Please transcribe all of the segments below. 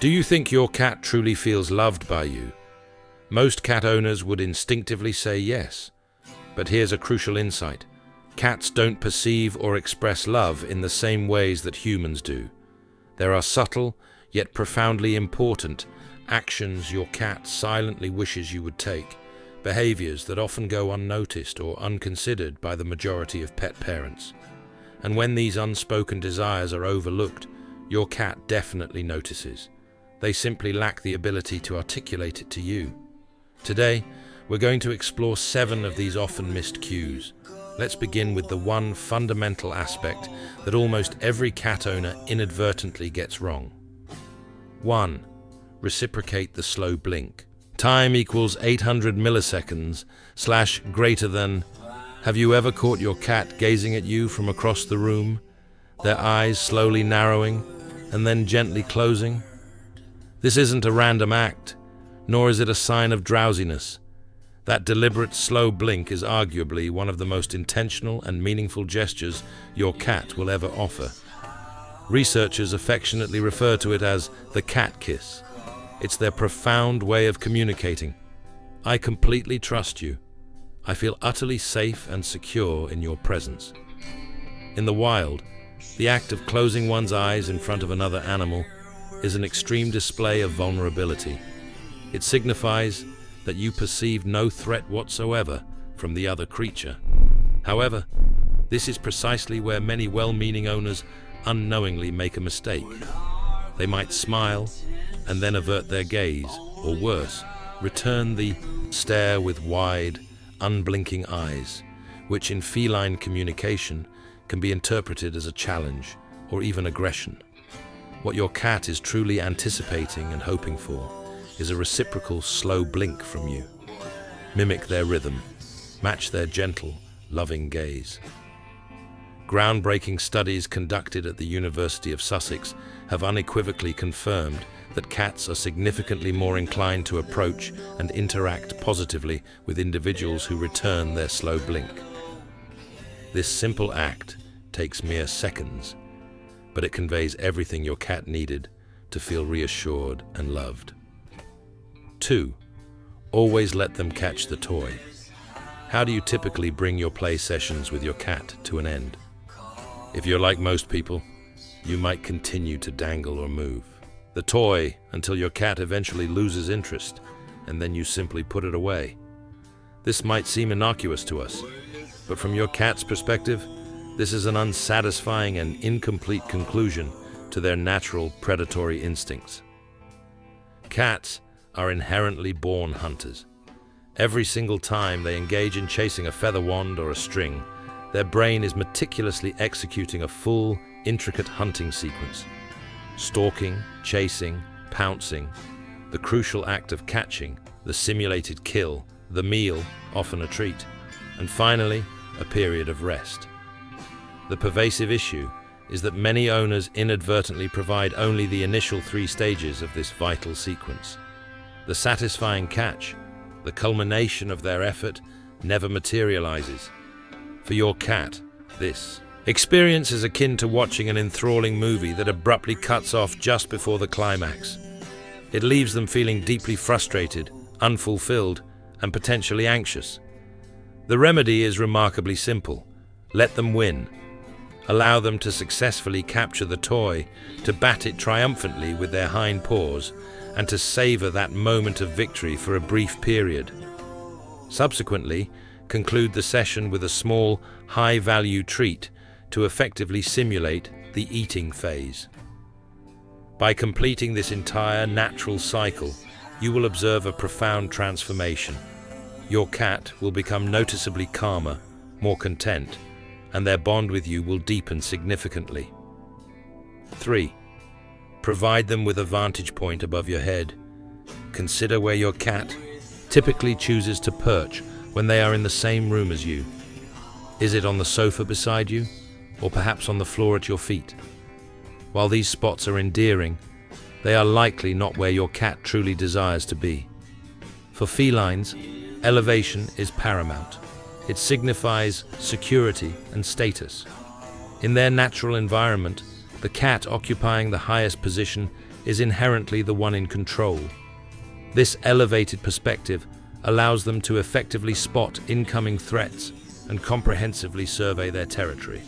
Do you think your cat truly feels loved by you? Most cat owners would instinctively say yes. But here's a crucial insight. Cats don't perceive or express love in the same ways that humans do. There are subtle, yet profoundly important, actions your cat silently wishes you would take, behaviors that often go unnoticed or unconsidered by the majority of pet parents. And when these unspoken desires are overlooked, your cat definitely notices. They simply lack the ability to articulate it to you. Today, we're going to explore 7 of these often missed cues. Let's begin with the one fundamental aspect that almost every cat owner inadvertently gets wrong. 1. Reciprocate the slow blink. Time equals 800 milliseconds / greater than. Have you ever caught your cat gazing at you from across the room, their eyes slowly narrowing and then gently closing? This isn't a random act, nor is it a sign of drowsiness. That deliberate slow blink is arguably one of the most intentional and meaningful gestures your cat will ever offer. Researchers affectionately refer to it as the cat kiss. It's their profound way of communicating. I completely trust you. I feel utterly safe and secure in your presence. In the wild, the act of closing one's eyes in front of another animal is an extreme display of vulnerability. It signifies that you perceive no threat whatsoever from the other creature. However, this is precisely where many well-meaning owners unknowingly make a mistake. They might smile and then avert their gaze, or worse, return the stare with wide, unblinking eyes, which in feline communication can be interpreted as a challenge or even aggression. What your cat is truly anticipating and hoping for is a reciprocal slow blink from you. Mimic their rhythm, match their gentle, loving gaze. Groundbreaking studies conducted at the University of Sussex have unequivocally confirmed that cats are significantly more inclined to approach and interact positively with individuals who return their slow blink. This simple act takes mere seconds, but it conveys everything your cat needed to feel reassured and loved. 2. Always let them catch the toy. How do you typically bring your play sessions with your cat to an end? If you're like most people, you might continue to dangle or move the toy until your cat eventually loses interest, and then you simply put it away. This might seem innocuous to us, but from your cat's perspective, this is an unsatisfying and incomplete conclusion to their natural predatory instincts. Cats are inherently born hunters. Every single time they engage in chasing a feather wand or a string, their brain is meticulously executing a full, intricate hunting sequence. Stalking, chasing, pouncing, the crucial act of catching, the simulated kill, the meal, often a treat, and finally, a period of rest. The pervasive issue is that many owners inadvertently provide only the initial 3 stages of this vital sequence. The satisfying catch, the culmination of their effort, never materializes. For your cat, this experience is akin to watching an enthralling movie that abruptly cuts off just before the climax. It leaves them feeling deeply frustrated, unfulfilled, and potentially anxious. The remedy is remarkably simple. Let them win. Allow them to successfully capture the toy, to bat it triumphantly with their hind paws, and to savor that moment of victory for a brief period. Subsequently, conclude the session with a small, high-value treat to effectively simulate the eating phase. By completing this entire natural cycle, you will observe a profound transformation. Your cat will become noticeably calmer, more content, and their bond with you will deepen significantly. 3. Provide them with a vantage point above your head. Consider where your cat typically chooses to perch when they are in the same room as you. Is it on the sofa beside you, or perhaps on the floor at your feet? While these spots are endearing, they are likely not where your cat truly desires to be. For felines, elevation is paramount. It signifies security and status. In their natural environment, the cat occupying the highest position is inherently the one in control. This elevated perspective allows them to effectively spot incoming threats and comprehensively survey their territory.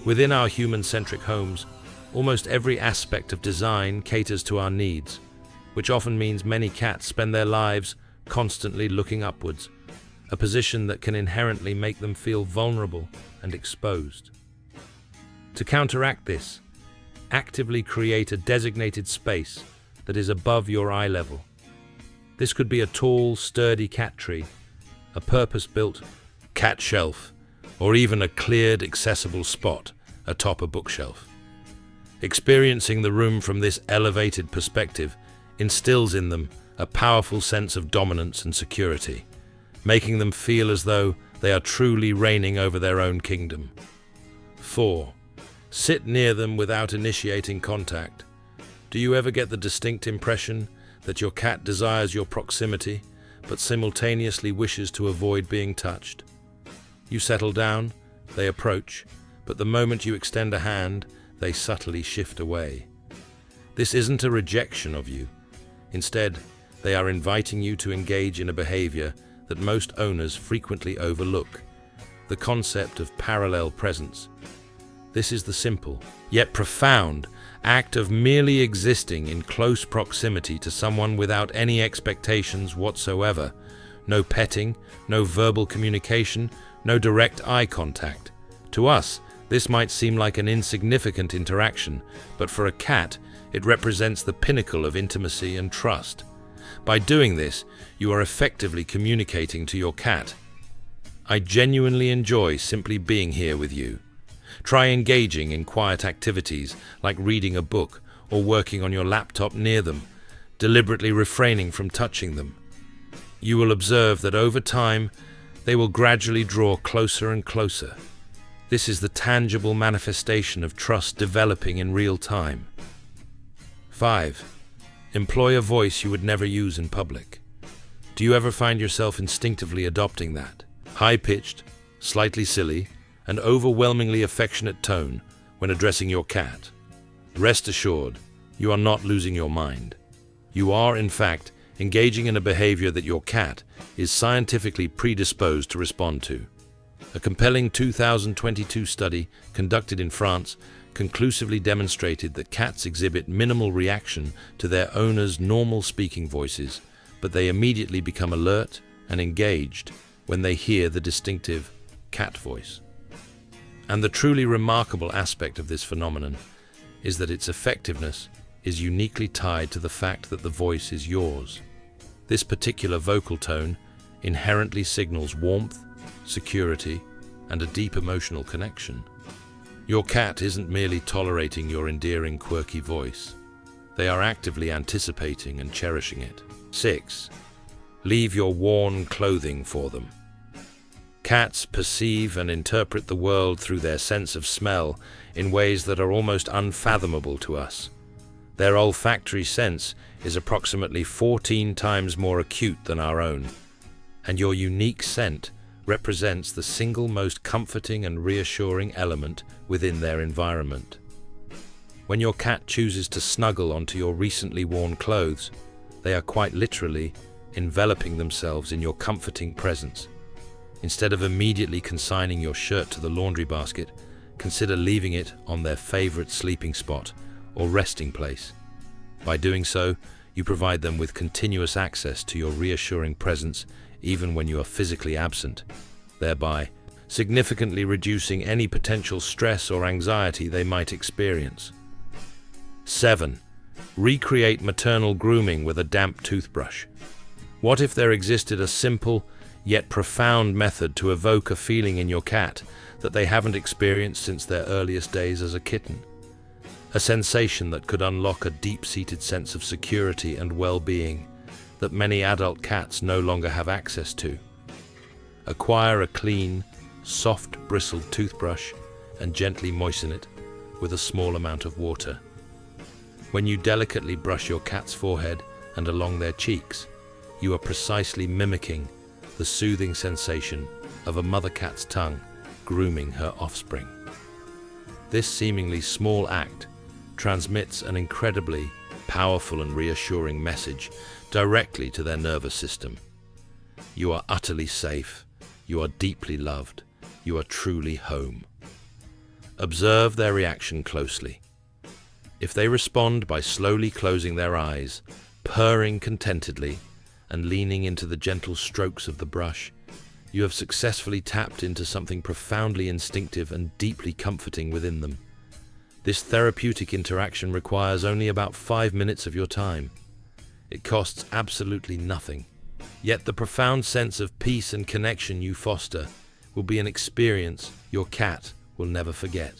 Within our human-centric homes, almost every aspect of design caters to our needs, which often means many cats spend their lives constantly looking upwards, a position that can inherently make them feel vulnerable and exposed. To counteract this, actively create a designated space that is above your eye level. This could be a tall, sturdy cat tree, a purpose-built cat shelf, or even a cleared, accessible spot atop a bookshelf. Experiencing the room from this elevated perspective instills in them a powerful sense of dominance and security, making them feel as though they are truly reigning over their own kingdom. 4. Sit near them without initiating contact. Do you ever get the distinct impression that your cat desires your proximity, but simultaneously wishes to avoid being touched? You settle down, they approach, but the moment you extend a hand, they subtly shift away. This isn't a rejection of you. Instead, they are inviting you to engage in a behavior that most owners frequently overlook, the concept of parallel presence. This is the simple, yet profound, act of merely existing in close proximity to someone without any expectations whatsoever. No petting, no verbal communication, no direct eye contact. To us, this might seem like an insignificant interaction, but for a cat, it represents the pinnacle of intimacy and trust. By doing this, you are effectively communicating to your cat, "I genuinely enjoy simply being here with you." Try engaging in quiet activities like reading a book or working on your laptop near them, deliberately refraining from touching them. You will observe that over time, they will gradually draw closer and closer. This is the tangible manifestation of trust developing in real time. 5. Employ a voice you would never use in public. Do you ever find yourself instinctively adopting that high-pitched, slightly silly, and overwhelmingly affectionate tone when addressing your cat? Rest assured, you are not losing your mind. You are, in fact, engaging in a behavior that your cat is scientifically predisposed to respond to. A compelling 2022 study conducted in France conclusively demonstrated that cats exhibit minimal reaction to their owners' normal speaking voices, but they immediately become alert and engaged when they hear the distinctive cat voice. And the truly remarkable aspect of this phenomenon is that its effectiveness is uniquely tied to the fact that the voice is yours. This particular vocal tone inherently signals warmth, security, and a deep emotional connection. Your cat isn't merely tolerating your endearing, quirky voice. They are actively anticipating and cherishing it. 6. Leave your worn clothing for them. Cats perceive and interpret the world through their sense of smell in ways that are almost unfathomable to us. Their olfactory sense is approximately 14 times more acute than our own, and your unique scent represents the single most comforting and reassuring element within their environment. When your cat chooses to snuggle onto your recently worn clothes, they are quite literally enveloping themselves in your comforting presence. Instead of immediately consigning your shirt to the laundry basket, consider leaving it on their favorite sleeping spot or resting place. By doing so, you provide them with continuous access to your reassuring presence even when you are physically absent, thereby significantly reducing any potential stress or anxiety they might experience. 7. Recreate maternal grooming with a damp toothbrush. What if there existed a simple yet profound method to evoke a feeling in your cat that they haven't experienced since their earliest days as a kitten? A sensation that could unlock a deep-seated sense of security and well-being that many adult cats no longer have access to. Acquire a clean, soft, bristled toothbrush and gently moisten it with a small amount of water. When you delicately brush your cat's forehead and along their cheeks, you are precisely mimicking the soothing sensation of a mother cat's tongue grooming her offspring. This seemingly small act transmits an incredibly powerful and reassuring message directly to their nervous system. You are utterly safe. You are deeply loved. You are truly home. Observe their reaction closely. If they respond by slowly closing their eyes, purring contentedly, and leaning into the gentle strokes of the brush, you have successfully tapped into something profoundly instinctive and deeply comforting within them. This therapeutic interaction requires only about 5 minutes of your time. It costs absolutely nothing. Yet the profound sense of peace and connection you foster will be an experience your cat will never forget.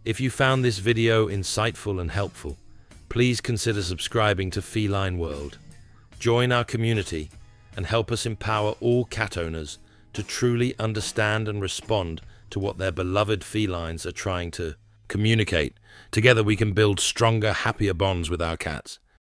If you found this video insightful and helpful, please consider subscribing to Feline World. Join our community and help us empower all cat owners to truly understand and respond to what their beloved felines are trying to communicate. Together we can build stronger, happier bonds with our cats.